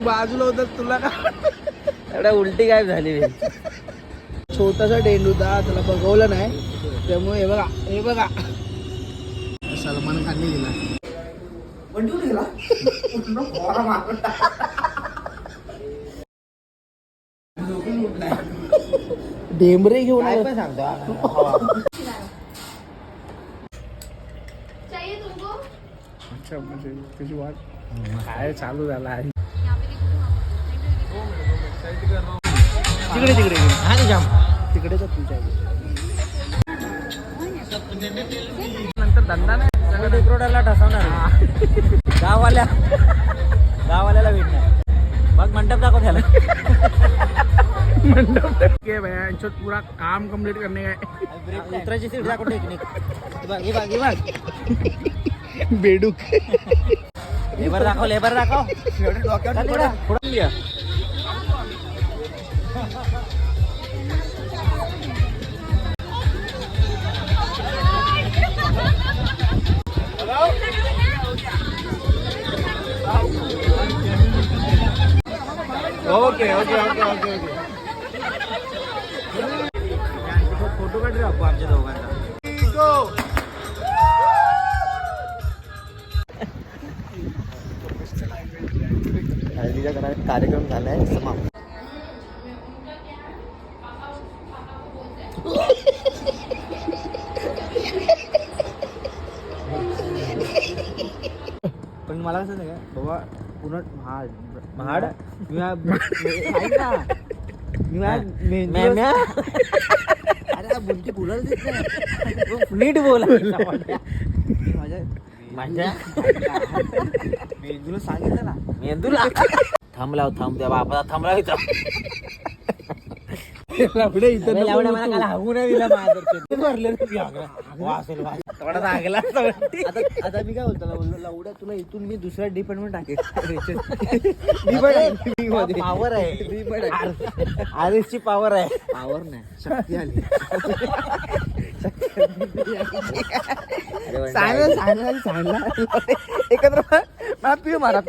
बाजूला होत तुला का एवढ्या उलटी काय झाली. छोटासा डेंडूता त्याला बघवलं नाही त्यामुळे हे बघा सलमान खानने दिला. डेंबरे घेऊन पण सांगतो अच्छा म्हणजे त्याची वाट काय चालू झाला आहे. तिकडे तिकडे तिकडे तुझ्या नंतर धंदा नाही सगळं डेकोरेटरला ठसवणार. गाववाल्याला भेटणार. मग मंडप दाखव त्याला. मंडप के भैया पूरा काम कंप्लीट करने का उतरायची सीट दाखव टेक्निक. बेडूक लेबर दाखव. पुढे लिहा. ओके फोटो काढ रे आपण आमच्या दोघांचा. हळदीच्या घरात कार्यक्रम झालाय समाप्त. पण मला कसं नाही का बाबा पुन्हा महाड अरे बुलटी कुलर नीट बोला. माझ्या मेंदूला सांगितलं ना मेंदूला थांबलाव त्या बापाला थांबला इथं. मला काल हागू नाही दिला आता मी काय बोलतो लावड्या तुला इथून मी दुसऱ्या डिपार्टमेंट टाकेल. पावर आहे. आरएसची पावर आहे. पावर नाही शक्ती आली. सांगला एकत्र मारा